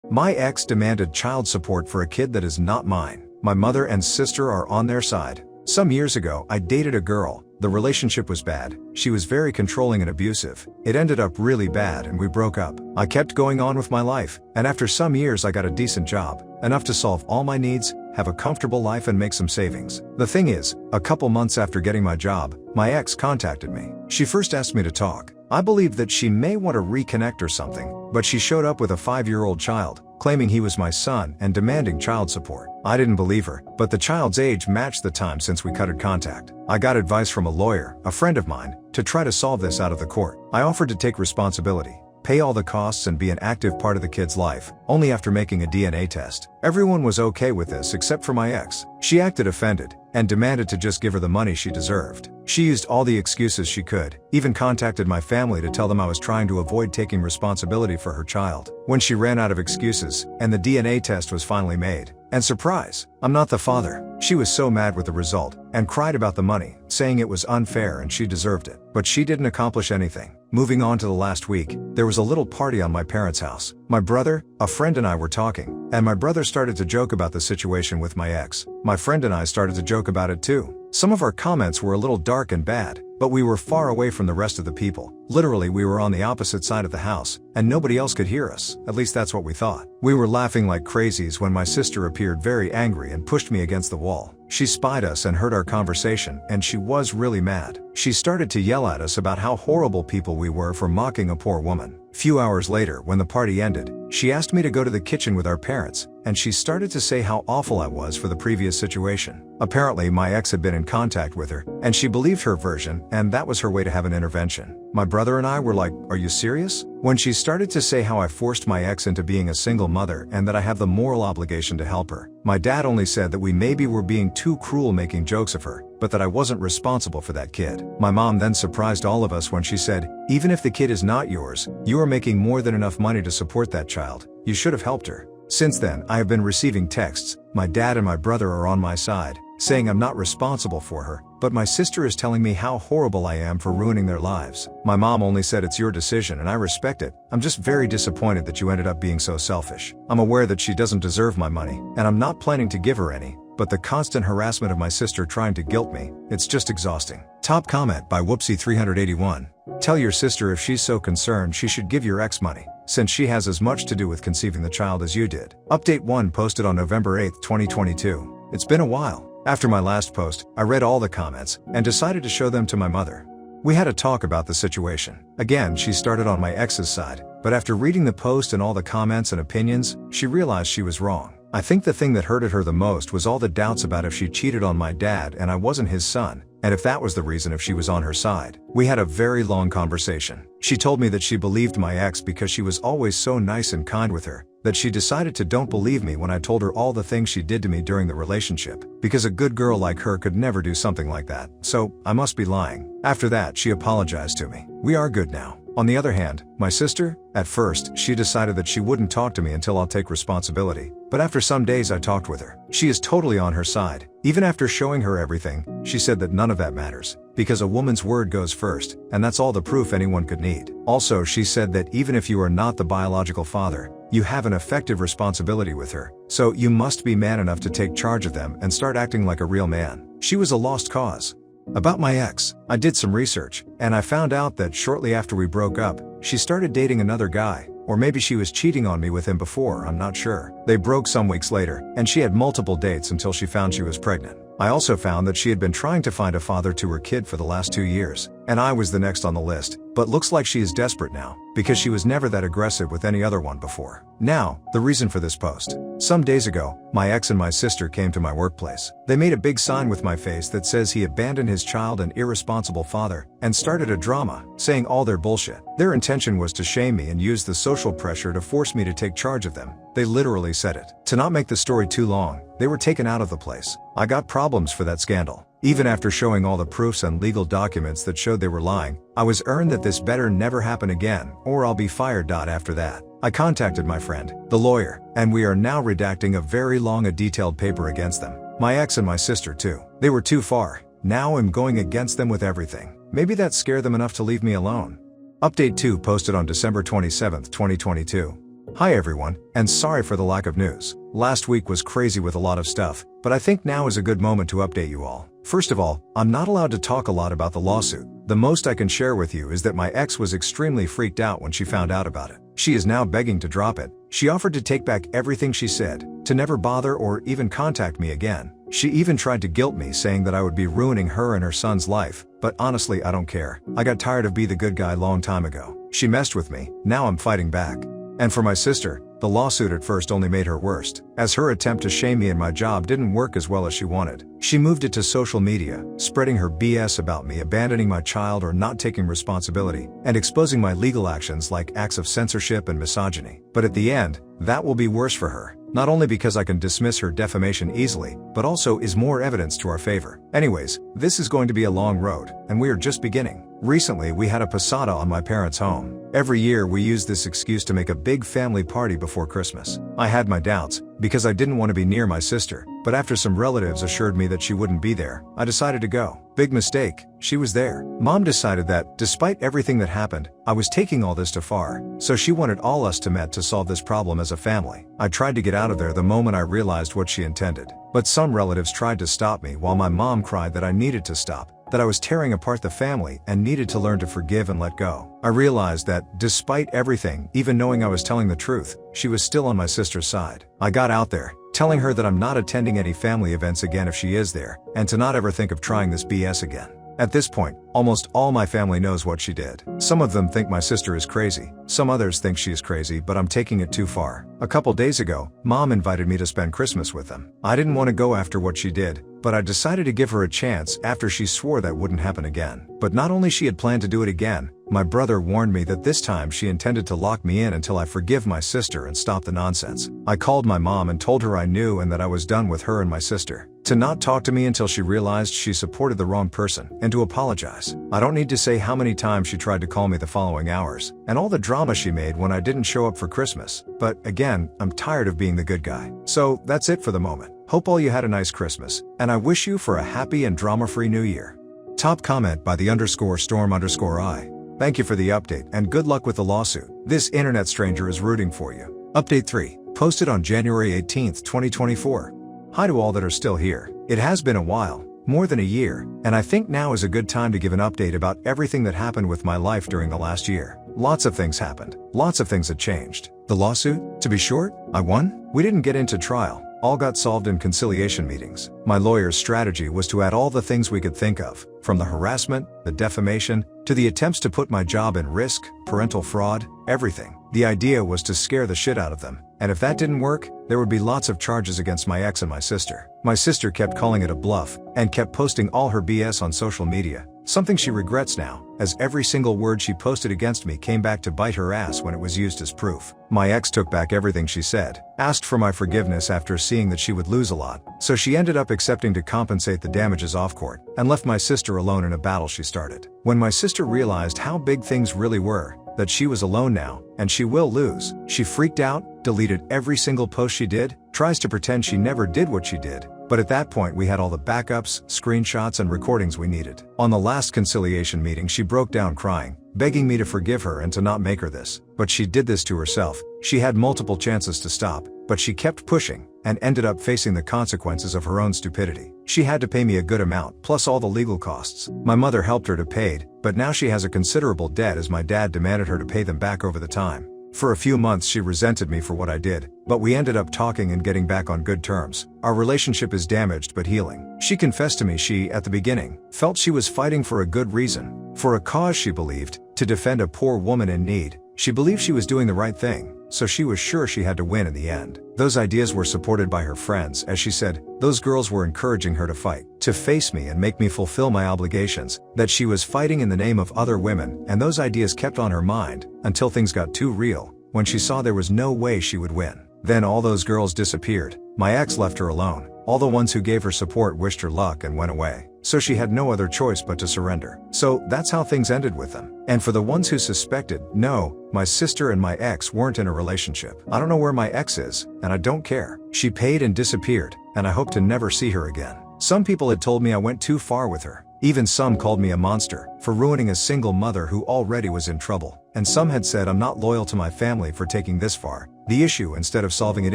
My ex demanded child support for a kid that is not mine. My mother and sister are on their side. Some years ago, I dated a girl. The relationship was bad. She was very controlling and abusive. It ended up really bad and we broke up. I kept going on with my life, and after some years I got a decent job, enough to solve all my needs, have a comfortable life and make some savings. The thing is, a couple months after getting my job, my ex contacted me. She first asked me to talk. I believed that she may want to reconnect or something, but she showed up with a 5-year-old child, claiming he was my son and demanding child support. I didn't believe her, but the child's age matched the time since we cut contact. I got advice from a lawyer, a friend of mine, to try to solve this out of the court. I offered to take responsibility, pay all the costs and be an active part of the kid's life, only after making a DNA test. Everyone was okay with this except for my ex. She acted offended and demanded to just give her the money she deserved. She used all the excuses she could, even contacted my family to tell them I was trying to avoid taking responsibility for her child. When she ran out of excuses, and the DNA test was finally made, and surprise, I'm not the father. She was so mad with the result, and cried about the money, saying it was unfair and she deserved it. But she didn't accomplish anything. Moving on to the last week, there was a little party on my parents' house. My brother, a friend and I were talking, and my brother started to joke about the situation with my ex. My friend and I started to joke about it too. Some of our comments were a little dark and bad, but we were far away from the rest of the people. Literally, we were on the opposite side of the house, and nobody else could hear us. At least that's what we thought. We were laughing like crazies when my sister appeared very angry and pushed me against the wall. She spied us and heard our conversation, and she was really mad. She started to yell at us about how horrible people we were for mocking a poor woman. Few hours later, when the party ended, she asked me to go to the kitchen with our parents, and she started to say how awful I was for the previous situation. Apparently, my ex had been in contact with her, and she believed her version, and that was her way to have an intervention. My brother and I were like, "Are you serious?" When she started to say how I forced my ex into being a single mother and that I have the moral obligation to help her. My dad only said that we maybe were being too cruel making jokes of her, but that I wasn't responsible for that kid. My mom then surprised all of us when she said, "Even if the kid is not yours, you are making more than enough money to support that child. You should have helped her." Since then, I have been receiving texts. My dad and my brother are on my side, saying I'm not responsible for her, but my sister is telling me how horrible I am for ruining their lives. My mom only said it's your decision and I respect it. I'm just very disappointed that you ended up being so selfish. I'm aware that she doesn't deserve my money, and I'm not planning to give her any, but the constant harassment of my sister trying to guilt me, it's just exhausting. Top comment by Whoopsie381. Tell your sister if she's so concerned she should give your ex money, since she has as much to do with conceiving the child as you did. Update 1 posted on November 8, 2022. It's been a while. After my last post, I read all the comments and decided to show them to my mother. We had a talk about the situation. Again, she started on my ex's side, but after reading the post and all the comments and opinions, she realized she was wrong. I think the thing that hurted her the most was all the doubts about if she cheated on my dad and I wasn't his son, and if that was the reason if she was on her side. We had a very long conversation. She told me that she believed my ex because she was always so nice and kind with her, that she decided to don't believe me when I told her all the things she did to me during the relationship, because a good girl like her could never do something like that, so I must be lying. After that, she apologized to me. We are good now. On the other hand, my sister, at first, she decided that she wouldn't talk to me until I'll take responsibility. But after some days I talked with her. She is totally on her side. Even after showing her everything, she said that none of that matters, because a woman's word goes first, and that's all the proof anyone could need. Also, she said that even if you are not the biological father, you have an effective responsibility with her, so you must be man enough to take charge of them and start acting like a real man. She was a lost cause. About my ex, I did some research, and I found out that shortly after we broke up, she started dating another guy, or maybe she was cheating on me with him before, I'm not sure. They broke some weeks later, and she had multiple dates until she found she was pregnant. I also found that she had been trying to find a father to her kid for the last 2 years, and I was the next on the list, but looks like she is desperate now, because she was never that aggressive with any other one before. Now, the reason for this post. Some days ago, my ex and my sister came to my workplace. They made a big sign with my face that says he abandoned his child and irresponsible father, and started a drama, saying all their bullshit. Their intention was to shame me and use the social pressure to force me to take charge of them. They literally said it. To not make the story too long, they were taken out of the place. I got problems for that scandal. Even after showing all the proofs and legal documents that showed they were lying, I was earned that this better never happen again, or I'll be fired. After that, I contacted my friend, the lawyer, and we are now redacting a very long detailed paper against them. My ex and my sister too. They were too far. Now I'm going against them with everything. Maybe that scared them enough to leave me alone. Update 2 posted on December 27, 2022. Hi everyone, and sorry for the lack of news. Last week was crazy with a lot of stuff, but I think now is a good moment to update you all. First of all, I'm not allowed to talk a lot about the lawsuit. The most I can share with you is that my ex was extremely freaked out when she found out about it. She is now begging to drop it. She offered to take back everything she said, to never bother or even contact me again. She even tried to guilt me, saying that I would be ruining her and her son's life, but honestly I don't care. I got tired of being the good guy long time ago. She messed with me, now I'm fighting back. And for my sister, the lawsuit at first only made her worse, as her attempt to shame me and my job didn't work as well as she wanted. She moved it to social media, spreading her BS about me abandoning my child or not taking responsibility, and exposing my legal actions like acts of censorship and misogyny. But at the end, that will be worse for her. Not only because I can dismiss her defamation easily, but also is more evidence to our favor. Anyways, this is going to be a long road, and we are just beginning. Recently we had a posada on my parents' home. Every year we use this excuse to make a big family party before Christmas. I had my doubts, because I didn't want to be near my sister, but after some relatives assured me that she wouldn't be there, I decided to go. Big mistake, she was there. Mom decided that, despite everything that happened, I was taking all this too far, so she wanted all us to meet to solve this problem as a family. I tried to get out of there the moment I realized what she intended, but some relatives tried to stop me while my mom cried that I needed to stop, that I was tearing apart the family and needed to learn to forgive and let go. I realized that, despite everything, even knowing I was telling the truth, she was still on my sister's side. I got out there, telling her that I'm not attending any family events again if she is there, and to not ever think of trying this BS again. At this point, almost all my family knows what she did. Some of them think my sister is crazy. Some others think she is crazy, but I'm taking it too far. A couple days ago, Mom invited me to spend Christmas with them. I didn't want to go after what she did, but I decided to give her a chance after she swore that wouldn't happen again. But not only she had planned to do it again, my brother warned me that this time she intended to lock me in until I forgive my sister and stop the nonsense. I called my mom and told her I knew and that I was done with her and my sister. To not talk to me until she realized she supported the wrong person, and to apologize. I don't need to say how many times she tried to call me the following hours, and all the drama she made when I didn't show up for Christmas. But again, I'm tired of being the good guy. So that's it for the moment. Hope all you had a nice Christmas, and I wish you for a happy and drama-free new year. Top comment by the _storm_I. Thank you for the update and good luck with the lawsuit. This internet stranger is rooting for you. Update 3, posted on January 18, 2024. Hi to all that are still here. It has been a while, more than a year, and I think now is a good time to give an update about everything that happened with my life during the last year. Lots of things happened. Lots of things had changed. The lawsuit, to be short, I won? We didn't get into trial. All got solved in conciliation meetings. My lawyer's strategy was to add all the things we could think of, from the harassment, the defamation, to the attempts to put my job in risk, parental fraud, everything. The idea was to scare the shit out of them, and if that didn't work, there would be lots of charges against my ex and my sister. My sister kept calling it a bluff, and kept posting all her BS on social media, something she regrets now, as every single word she posted against me came back to bite her ass when it was used as proof. My ex took back everything she said, asked for my forgiveness after seeing that she would lose a lot, so she ended up accepting to compensate the damages off court, and left my sister alone in a battle she started. When my sister realized how big things really were, that she was alone now, and she will lose, she freaked out, deleted every single post she did, tries to pretend she never did what she did. But at that point we had all the backups, screenshots and recordings we needed. On the last conciliation meeting she broke down crying, begging me to forgive her and to not make her this. But she did this to herself. She had multiple chances to stop, but she kept pushing, and ended up facing the consequences of her own stupidity. She had to pay me a good amount, plus all the legal costs. My mother helped her to pay, but now she has a considerable debt as my dad demanded her to pay them back over the time. For a few months she resented me for what I did, but we ended up talking and getting back on good terms. Our relationship is damaged but healing. She confessed to me she, at the beginning, felt she was fighting for a good reason, for a cause she believed, to defend a poor woman in need. She believed she was doing the right thing, so she was sure she had to win in the end. Those ideas were supported by her friends, as she said, those girls were encouraging her to fight, to face me and make me fulfill my obligations, that she was fighting in the name of other women, and those ideas kept on her mind, until things got too real, when she saw there was no way she would win. Then all those girls disappeared. My ex left her alone. All the ones who gave her support wished her luck and went away. So she had no other choice but to surrender. So that's how things ended with them. And for the ones who suspected, no, my sister and my ex weren't in a relationship. I don't know where my ex is, and I don't care. She paid and disappeared, and I hope to never see her again. Some people had told me I went too far with her. Even some called me a monster for ruining a single mother who already was in trouble. And some had said I'm not loyal to my family for taking this far, the issue instead of solving it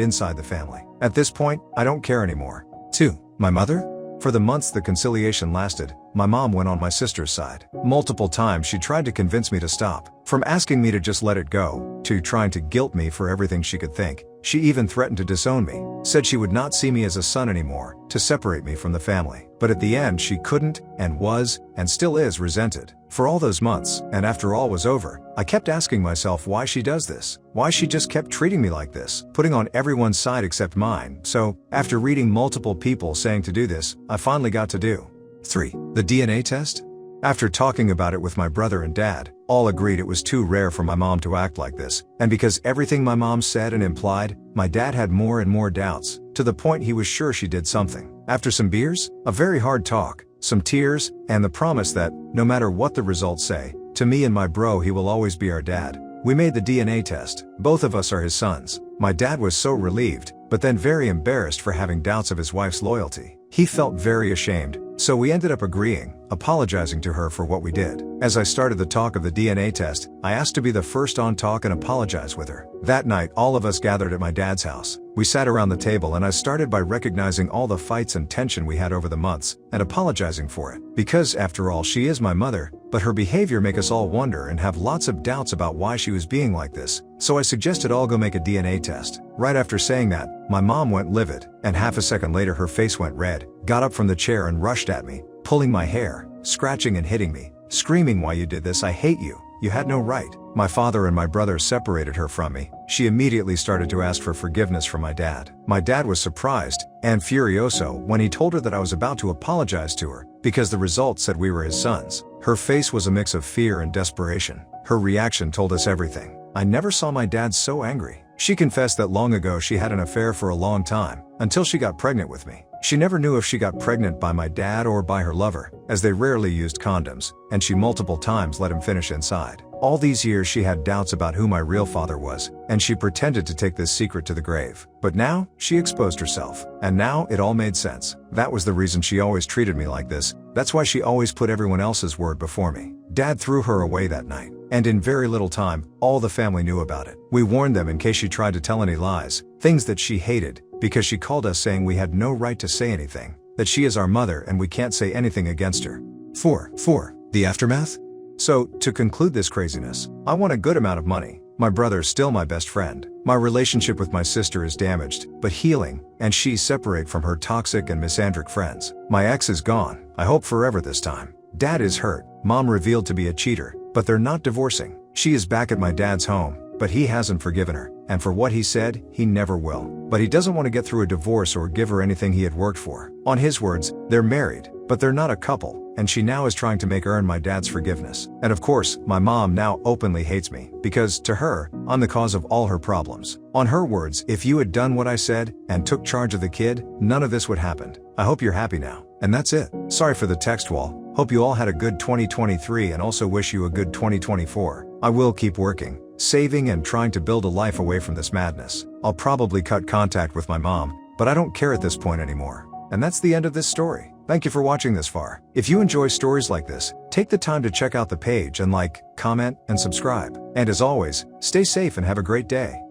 inside the family. At this point, I don't care anymore. 2. My mother? For the months the conciliation lasted, my mom went on my sister's side. Multiple times she tried to convince me to stop, from asking me to just let it go, to trying to guilt me for everything she could think. She even threatened to disown me, said she would not see me as a son anymore, to separate me from the family. But at the end she couldn't, and was, and still is resented. For all those months, and after all was over, I kept asking myself why she does this, why she just kept treating me like this, putting on everyone's side except mine. So, after reading multiple people saying to do this, I finally got to do. 3. The DNA test? After talking about it with my brother and dad, all agreed it was too rare for my mom to act like this, and because everything my mom said and implied, my dad had more and more doubts, to the point he was sure she did something. After some beers, a very hard talk, some tears, and the promise that, no matter what the results say, to me and my bro he will always be our dad, we made the DNA test. Both of us are his sons. My dad was so relieved, but then very embarrassed for having doubts of his wife's loyalty. He felt very ashamed, so we ended up agreeing, apologizing to her for what we did. As I started the talk of the DNA test, I asked to be the first on talk and apologize with her. That night all of us gathered at my dad's house. We sat around the table and I started by recognizing all the fights and tension we had over the months, and apologizing for it. Because, after all, she is my mother, but her behavior make us all wonder and have lots of doubts about why she was being like this. So I suggested all go make a DNA test. Right after saying that, my mom went livid, and half a second later her face went red, got up from the chair and rushed at me, pulling my hair, scratching and hitting me, screaming, "Why you did this? I hate you. You had no right." My father and my brother separated her from me. She immediately started to ask for forgiveness from my dad. My dad was surprised, and furioso, when he told her that I was about to apologize to her, because the results said we were his sons. Her face was a mix of fear and desperation. Her reaction told us everything. I never saw my dad so angry. She confessed that long ago she had an affair for a long time, until she got pregnant with me. She never knew if she got pregnant by my dad or by her lover, as they rarely used condoms, and she multiple times let him finish inside. All these years she had doubts about who my real father was, and she pretended to take this secret to the grave. But now, she exposed herself, and now it all made sense. That was the reason she always treated me like this. That's why she always put everyone else's word before me. Dad threw her away that night, and in very little time, all the family knew about it. We warned them in case she tried to tell any lies, things that she hated, because she called us saying we had no right to say anything, that she is our mother and we can't say anything against her. 4. The aftermath? So, to conclude this craziness, I want a good amount of money. My brother's still my best friend. My relationship with my sister is damaged, but healing, and she's separate from her toxic and misandric friends. My ex is gone, I hope forever this time. Dad is hurt. Mom revealed to be a cheater, but they're not divorcing. She is back at my dad's home, but he hasn't forgiven her, and for what he said, he never will. But he doesn't want to get through a divorce or give her anything he had worked for. On his words, they're married, but they're not a couple, and she now is trying to make earn my dad's forgiveness. And of course, my mom now openly hates me, because, to her, I'm the cause of all her problems. On her words, if you had done what I said, and took charge of the kid, none of this would happen. I hope you're happy now. And that's it. Sorry for the text wall. Hope you all had a good 2023 and also wish you a good 2024. I will keep working, saving and trying to build a life away from this madness. I'll probably cut contact with my mom, but I don't care at this point anymore. And that's the end of this story. Thank you for watching this far. If you enjoy stories like this, take the time to check out the page and like, comment, and subscribe. And as always, stay safe and have a great day.